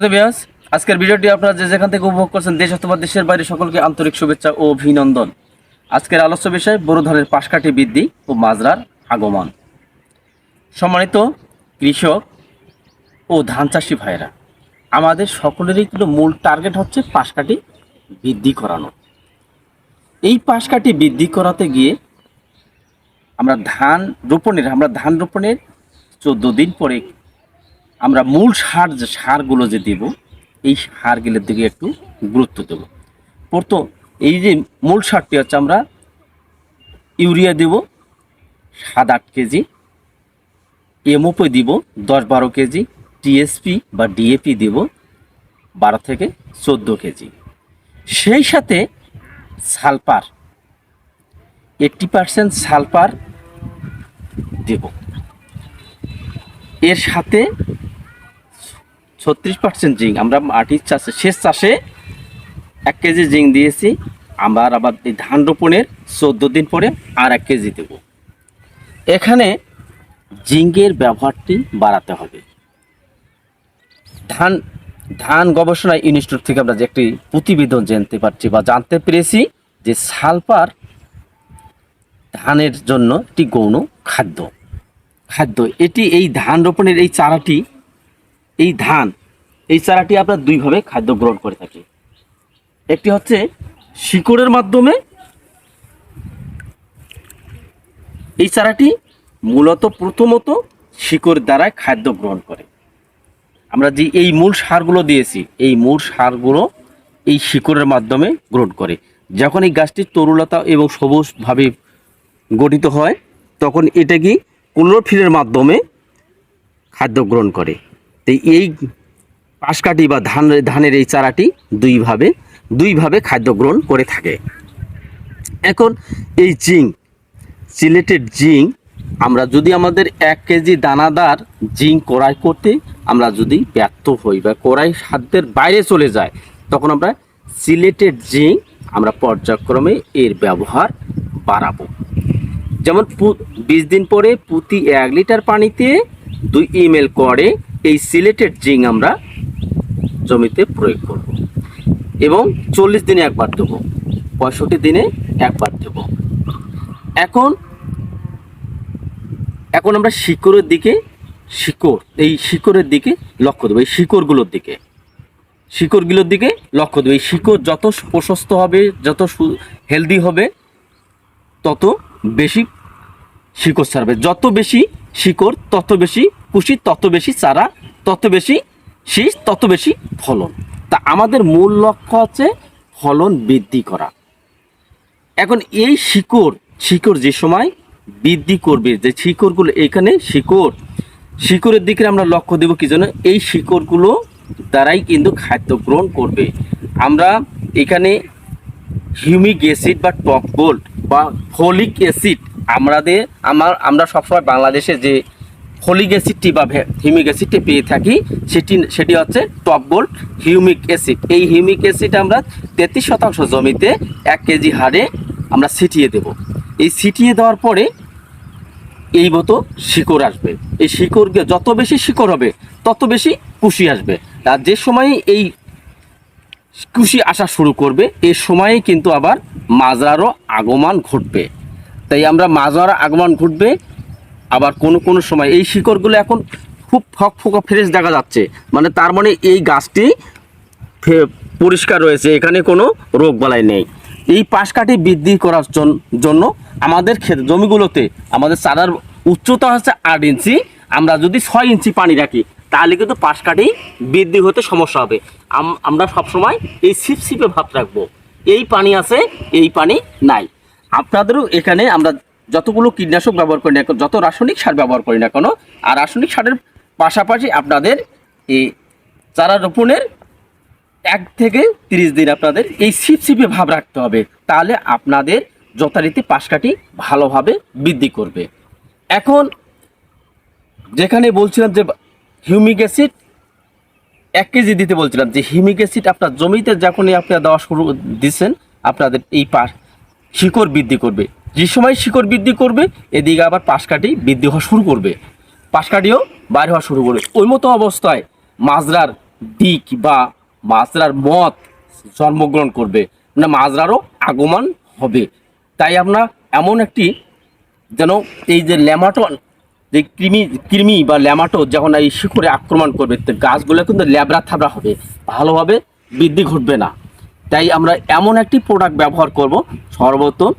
বিয়াস আজকের ভিডিওটি আপনারা যে যেখান থেকে উপভোগ করছেন দেশ অথবা দেশের বাইরে সকলকে আন্তরিক শুভেচ্ছা ও অভিনন্দন। আজকের আলোচ্য বিষয় বোরো ধানের পাশকাঠি বৃদ্ধি ও মাজরার আগমন। সম্মানিত কৃষক ও ধান চাষি ভাইরা, আমাদের সকলেরই কিন্তু মূল টার্গেট হচ্ছে পাশকাঠি বৃদ্ধি করানো। এই পাশকাঠি বৃদ্ধি করাতে গিয়ে আমরা ধান রোপণের 14 দিন পরে আমরা মূল সারগুলো যে দেব, এই সারগুলোর দিকে একটু গুরুত্ব দেব। প্রথম এই যে মূল সারটি হচ্ছে আমরা ইউরিয়া দেব 7-8 কেজি, এমওপি দিব 10-12 কেজি, টিএসপি বা ডিএপি দেব 12 থেকে 14 কেজি। সেই সাথে সালফার 80% সালফার দেব। এর সাথে 36% জিঙ্ক, আমরা মাটির চাষে শেষ চাষে 1 কেজি জিঙ্ক দিয়েছি। আবার এই ধান রোপণের 14 দিন পরে আর 1 কেজি দেব। এখানে জিঙ্কের ব্যবহারটি বাড়াতে হবে। ধান গবেষণা ইনস্টিটিউট থেকে আমরা যে একটি প্রতিবেদন জানতে পেরেছি যে সালফার ধানের জন্য একটি গৌণ খাদ্য। এটি এই ধান রোপণের এই চারাটি আমরা দুইভাবে খাদ্য গ্রহণ করে থাকি। একটি হচ্ছে শিকড়ের মাধ্যমে। এই চারাটি মূলত প্রথমত শিকড় দ্বারা খাদ্য গ্রহণ করে। আমরা যে এই মূল সারগুলো দিয়েছি, এই মূল সারগুলো এই শিকড়ের মাধ্যমে গ্রহণ করে। যখন এই গাছটি তরুলতা এবং সবুজভাবে গঠিত হয়, তখন এটা কি ক্লোরোফিলের মাধ্যমে খাদ্য গ্রহণ করে। তো এই পাশকাঠি বা ধানের এই চারাটি দুইভাবে খাদ্য গ্রহণ করে থাকে। এখন এই সিলেটেড জিঙ্ক, আমরা যদি আমাদের 1 কেজি দানাদার জিঙ্ক ক্রয় করতে আমরা যদি ব্যর্থ হই বা ক্রয় সাধ্যের বাইরে চলে যায়, তখন আমরা সিলেটেড জিঙ্ক আমরা পর্যায়ক্রমে এর ব্যবহার বাড়াবো। যেমন 20 দিন পরে প্রতি 1 লিটার পানিতে 2 ml করে এই সিলেটেড জিঙ্ক আমরা জমিতে প্রয়োগ করব এবং 40 দিনে একবার দেবো, 65 দিনে একবার দেবো। এখন আমরা শিকড়ের দিকে লক্ষ্য দেবো। এই শিকড়গুলোর দিকে লক্ষ্য দেবো। এই শিকড় যত প্রশস্ত হবে, যত হেলদি হবে, তত বেশি শিকড় ছাড়বে। যত বেশি শিকড় তত বেশি কুশি, তত বেশি চারা, তত বেশি শীষ, তত বেশি ফলন। তা আমাদের মূল লক্ষ্য হচ্ছে ফলন বৃদ্ধি করা। এখন এই শিকড় যে সময় বৃদ্ধি করবে, যে শিকড়গুলো এখানে শিকড়ের দিকে আমরা লক্ষ্য দেব কি জন্য? এই শিকড়গুলো দ্বারাই কিন্তু খাদ্য গ্রহণ করবে। আমরা এখানে হিউমিক অ্যাসিড বা টপ গোল্ড বা ফলিক অ্যাসিড, আমরা সবসময় বাংলাদেশে যে ফলিক অ্যাসিডটি বা হিউমিক অ্যাসিডটি পেয়ে থাকি, সেটি হচ্ছে টপ গোল্ড হিউমিক অ্যাসিড। এই হিউমিক অ্যাসিড আমরা 33% জমিতে 1 কেজি হারে আমরা ছিটিয়ে দেব। এই ছিটিয়ে দেওয়ার পরে এই মতো শিকড় আসবে। এই শিকড়কে যত বেশি শিকড় হবে তত বেশি কুশি আসবে। আর যে সময়ে এই কুশি আসা শুরু করবে, এই সময়ে কিন্তু আবার মাজরারও আগমন ঘটবে। তাই আমরা মাজরার আগমন ঘটবে। আবার কোনো সময় এই শিকড়গুলো এখন খুব ফকফকা ফ্রেশ দেখা যাচ্ছে, মানে তার মানে এই গাছটি পরিষ্কার রয়েছে, এখানে কোনো রোগবালাই নেই। এই পাশকাঠি বৃদ্ধি করার জন্য আমাদের জমিগুলোতে আমাদের চারার উচ্চতা হচ্ছে 8 ইঞ্চি। আমরা যদি 6 ইঞ্চি পানি রাখি, তাহলে কিন্তু পাশকাঠি বৃদ্ধি হতে সমস্যা হবে। আমরা সবসময় এই ছিপছিপে ভাব রাখবো, এই পানি আছে, এই পানি নাই। আপনাদেরও এখানে আমরা যতগুলো কীটনাশক ব্যবহার করি না কেন, যত রাসায়নিক সার ব্যবহার করি না কেন, আর রাসায়নিক সারের পাশাপাশি আপনাদের এই চারা রোপণের 1 থেকে 30 দিন আপনাদের এই ছিপছিপে ভাব রাখতে হবে। তাহলে আপনাদের যথারীতি পাশকাঠি ভালোভাবে বৃদ্ধি করবে। এখন যেখানে বলছিলাম যে হিউমিক অ্যাসিড 1 কেজি দিতে বলছিলাম, যে হিউমিক অ্যাসিড আপনার জমিতে যখনই আপনারা দেওয়া শুরু দিচ্ছেন, আপনাদের এই শিকড় বৃদ্ধি করবে। যে সময় শিকড় বৃদ্ধি করবে, এদিকে আবার পাশকাঠি বৃদ্ধি হওয়া শুরু করবে, পাশকাঠিও বাইরে হওয়া শুরু করবে। ওই মতো অবস্থায় মাজরার দিক বা মাজরার মত জন্মগ্রহণ করবে, মানে মাজরারও আগমন হবে। তাই আমরা এমন একটি যেন এই যে ল্যামাটন যে কৃমি বা ল্যামাটো যখন এই শিকড়ে আক্রমণ করবে, তো গাছগুলো কিন্তু ল্যাবড়া থাবড়া হবে, ভালোভাবে বৃদ্ধি ঘটবে না। তাই আমরা এমন একটি প্রোডাক্ট ব্যবহার করব সর্বপ্রথম,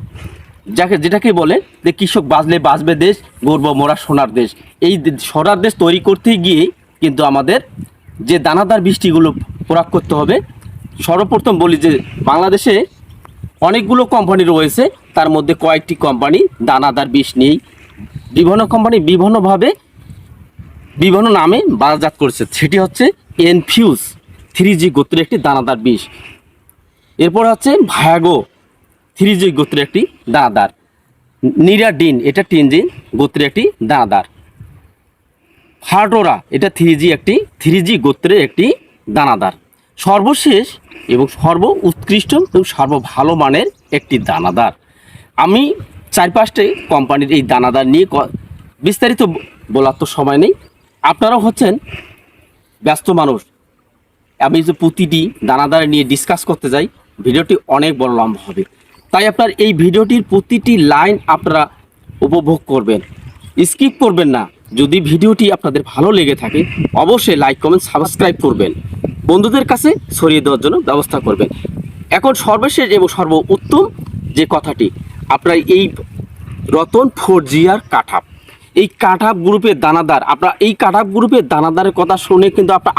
যেটাকে বলে যে কৃষক বাঁচলে বাঁচবে দেশ, গর্ব মোরা সোনার দেশ। এই সোনার দেশ তৈরি করতে গিয়ে কিন্তু আমাদের যে দানাদার বৃষ্টিগুলো প্রয়োগ করতে হবে। সর্বপ্রথম বলি যে বাংলাদেশে অনেকগুলো কোম্পানি রয়েছে, তার মধ্যে কয়েকটি কোম্পানি দানাদার বিষ নেই, বিভিন্ন কোম্পানি বিভিন্নভাবে বিভিন্ন নামে বাজারজাত করেছে। সেটি হচ্ছে এনফিউজ 3G গোত্রের একটি দানাদার বিষ। এরপর হচ্ছে ভায়াগো 3G গোত্রের একটি দানাদার, নিরাডিন এটা 10G গোত্রের একটি দানাদার, ফার্টোরা এটা 3G গোত্রের একটি দানাদার, সর্বশেষ এবং সর্ব উৎকৃষ্ট এবং সর্ব ভালো মানের একটি দানাদার। আমি 4-5টি কোম্পানির এই দানাদার নিয়ে বিস্তারিত বলার তো সময় নেই, আপনারাও হচ্ছেন ব্যস্ত মানুষ। আমি যে প্রতিটি দানাদার নিয়ে ডিসকাস করতে যাই, ভিডিওটি অনেক বড় লম্বা হবে। তাই আপনার এই ভিডিওটির প্রতিটি লাইন আপনারা উপভোগ করবেন, স্কিপ করবেন না। যদি ভিডিওটি আপনাদের ভালো লেগে থাকে অবশ্যই লাইক কমেন্ট সাবস্ক্রাইব করবেন, বন্ধুদের কাছে ছড়িয়ে দেওয়ার জন্য ব্যবস্থা করবেন। এখন সর্বশেষ এবং সর্ব উত্তম যে কথাটি, আপনার এই রতন 4GR কাঠাপ, এই কাঠাপ গ্রুপের দানাদার, আপনার এই কাঠাপ গ্রুপের দানাদারের কথা শুনে কিন্তু আপনার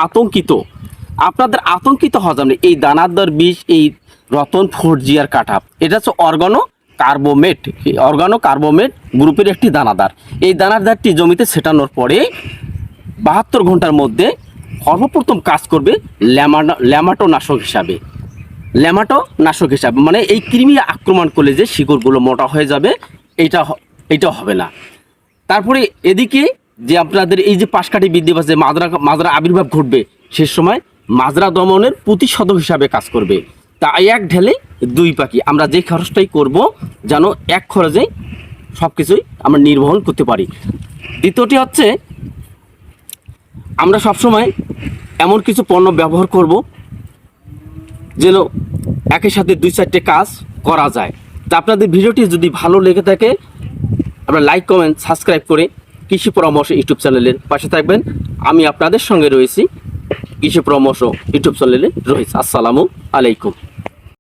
আপনাদের আতঙ্কিত হওয়া যাবে। এই দানাদার বিষ এই রতন 4GR কাঠাপ, এটা হচ্ছে অর্গানো কার্বোমেট গ্রুপের একটি দানাদার। এই দানাদারটি জমিতে ছেটানোর পরে 72 ঘন্টার মধ্যে সর্বপ্রথম কাজ করবে ল্যামাটোনাশক হিসাবে। মানে এই কৃমি আক্রমণ করলে যে শিকড়গুলো মোটা হয়ে যাবে, এইটা হবে না। তারপরে এদিকে যে আপনাদের এই যে পাশকাঠি বৃদ্ধি পাচ্ছে, মাজরা আবির্ভাব ঘটবে, সে সময় মাজরা দমনের প্রতিষেধক হিসাবে কাজ করবে। তাই এক ঢেলে দুই পাখি, আমরা যে খরচটাই করব যেন এক খরচে সব কিছুই আমরা নির্বহন করতে পারি। দ্বিতীয়টি হচ্ছে আমরা সবসময় এমন কিছু পণ্য ব্যবহার করব যেন একই সাথে 2-4টে কাজ করা যায়। তা আপনাদের ভিডিওটি যদি ভালো লেগে থাকে আপনারা লাইক কমেন্ট সাবস্ক্রাইব করে কৃষি পরামর্শ ইউটিউব চ্যানেলের পাশে থাকবেন। আমি আপনাদের সঙ্গে রয়েছি, কৃষি পরামর্শ ইউটিউব চ্যানেলে রয়েছে। আসসালামু আলাইকুম।